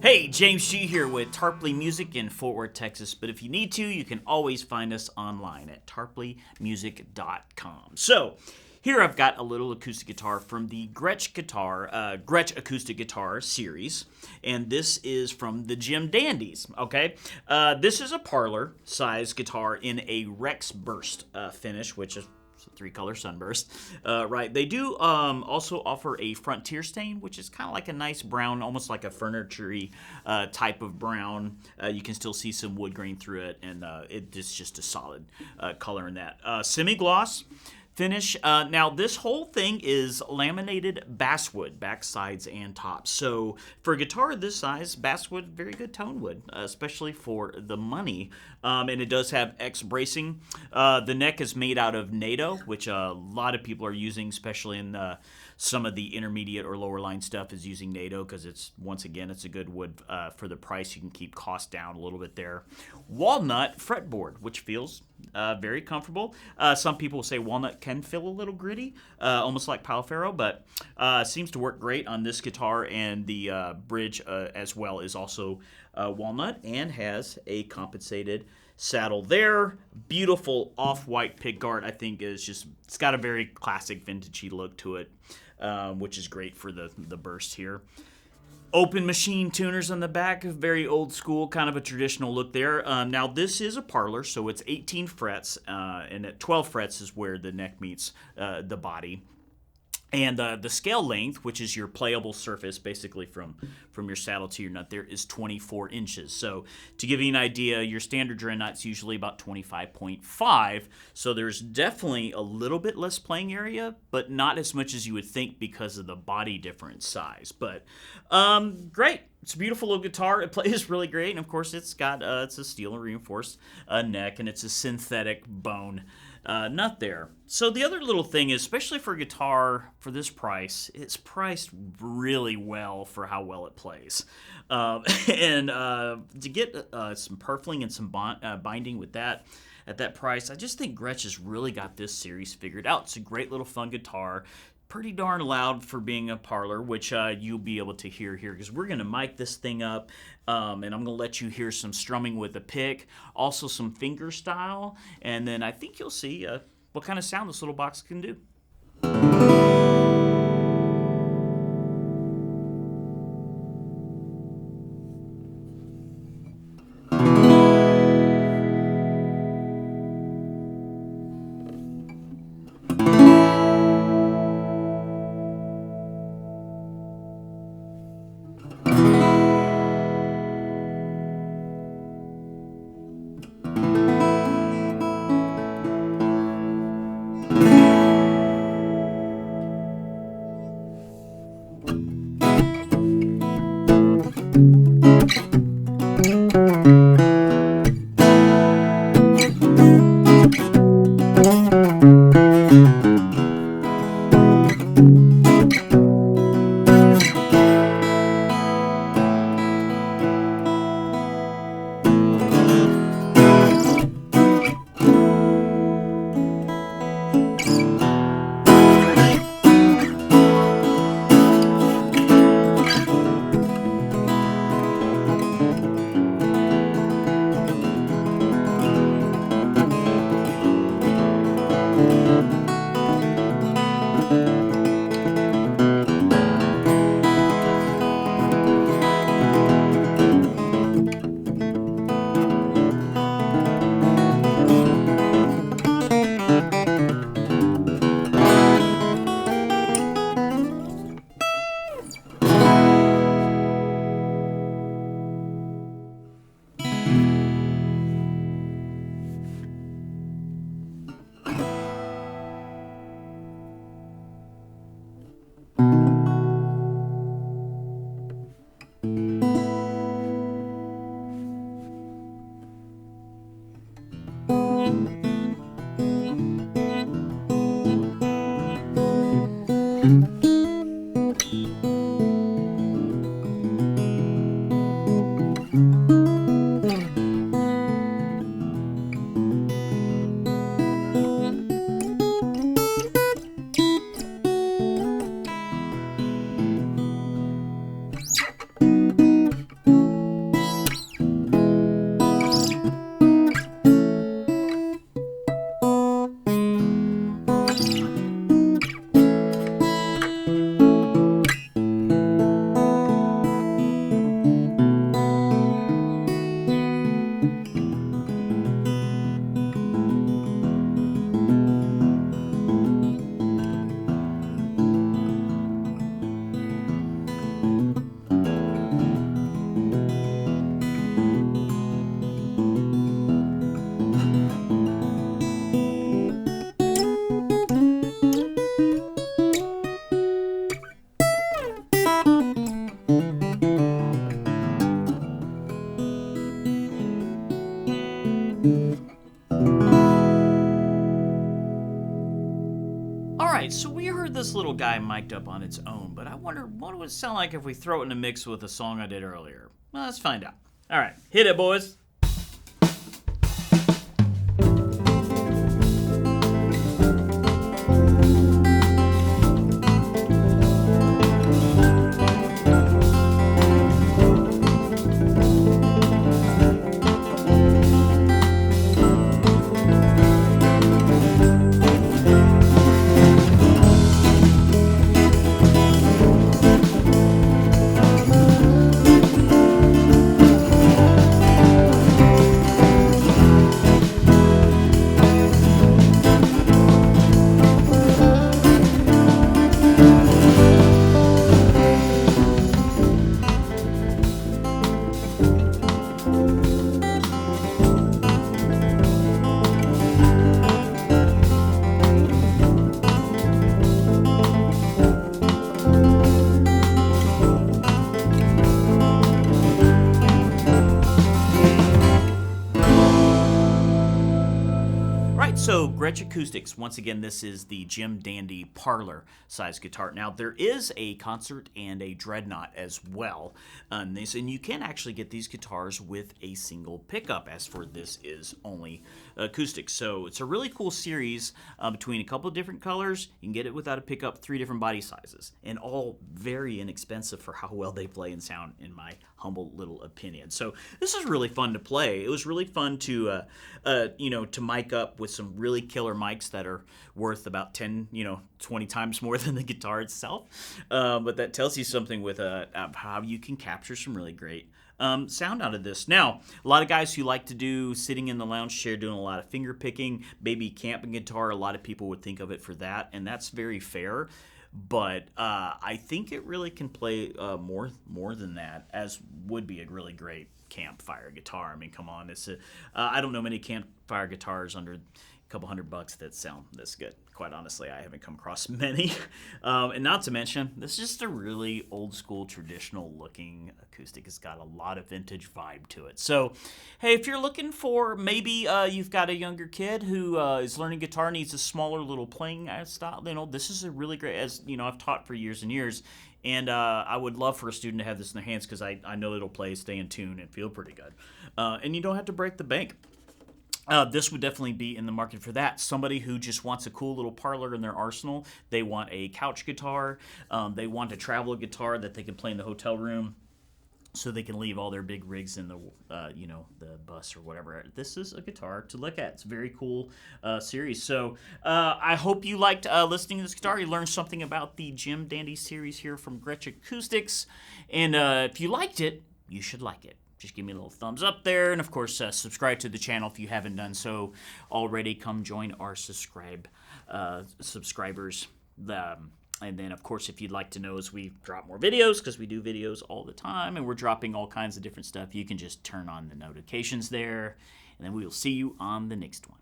Hey, James G here with Tarpley Music in Fort Worth, Texas. But if you need to, you can always find us online at tarpleymusic.com. So, here I've got a little acoustic guitar from the Gretsch acoustic guitar series, and this is from the Jim Dandies. Okay, this is a parlor size guitar in a Rex Burst finish, which is a 3-color sunburst, right? They do also offer a frontier stain, which is kind of like a nice brown, almost like a furniture-y type of brown. You can still see some wood grain through it, and it's just a solid color in that. Semi-gloss finish. Now, this whole thing is laminated basswood, back sides and tops. So for a guitar this size, basswood, very good tone wood, especially for the money. And it does have X bracing. The neck is made out of NATO, which a lot of people are using, especially in some of the intermediate or lower line stuff is using NATO because it's, once again, it's a good wood for the price. You can keep costs down a little bit there. Walnut fretboard, which feels very comfortable. Some people say walnut can feel a little gritty, almost like Palafaro, but seems to work great on this guitar, and the bridge as well is also walnut and has a compensated saddle there. Beautiful off-white pickguard, I think, is just, it's got a very classic vintagey look to it, which is great for the burst here. Open machine tuners on the back, very old school, kind of a traditional look there. Now this is a parlor, so it's 18 frets, and at 12 frets is where the neck meets the body. And the scale length, which is your playable surface, basically from your saddle to your nut there, is 24 inches. So to give you an idea, your standard dread nut's usually about 25.5. So there's definitely a little bit less playing area, but not as much as you would think because of the body difference size. But great. It's a beautiful little guitar. It plays really great. And of course, it's got it's a steel reinforced neck, and it's a synthetic bone nut there. So the other little thing is, especially for a guitar for this price, it's priced really well for how well it plays. And to get some purfling and some binding with that at that price, I just think Gretsch has really got this series figured out. It's a great little fun guitar. Pretty darn loud for being a parlor, which you'll be able to hear here because we're going to mic this thing up, and I'm going to let you hear some strumming with a pick, also some finger style, and then I think you'll see what kind of sound this little box can do. Alright, so we heard this little guy mic'd up on its own, but I wonder what it would sound like if we throw it in a mix with a song I did earlier. Well, let's find out. Alright, hit it, boys. So Gretsch Acoustics, once again, this is the Jim Dandy Parlor size guitar. Now there is a concert and a dreadnought as well on this, and you can actually get these guitars with a single pickup. As for this is only acoustic, so it's a really cool series between a couple of different colors. You can get it without a pickup, 3 different body sizes, and all very inexpensive for how well they play and sound, in my humble little opinion. So this is really fun to play. It was really fun to to mic up with some really killer mics that are worth about 10, 20 times more than the guitar itself. But that tells you something with how you can capture some really great sound out of this. Now, a lot of guys who like to do sitting in the lounge chair, doing a lot of finger picking, maybe camping guitar, a lot of people would think of it for that, and that's very fair. But I think it really can play more than that, as would be a really great campfire guitar. I mean, come on, I don't know many campfire guitars under a couple $100 that sound this good. Quite honestly, I haven't come across many. And not to mention, this is just a really old school, traditional looking acoustic. It's got a lot of vintage vibe to it. So, hey, if you're looking for, maybe you've got a younger kid who is learning guitar, needs a smaller little playing style, this is a really great, as I've taught for years and years. And I would love for a student to have this in their hands, because I know it'll play, stay in tune, and feel pretty good. And you don't have to break the bank. This would definitely be in the market for that. Somebody who just wants a cool little parlor in their arsenal. They want a couch guitar. They want a travel guitar that they can play in the hotel room, so they can leave all their big rigs in the the bus or whatever. This is a guitar to look at. It's a very cool series. So I hope you liked listening to this guitar. You learned something about the Jim Dandy series here from Gretsch Acoustics. And if you liked it, you should like it. Just give me a little thumbs up there, and of course subscribe to the channel if you haven't done so already. Come join our subscribers. And then, of course, if you'd like to know as we drop more videos, because we do videos all the time, and we're dropping all kinds of different stuff, you can just turn on the notifications there, and then we will see you on the next one.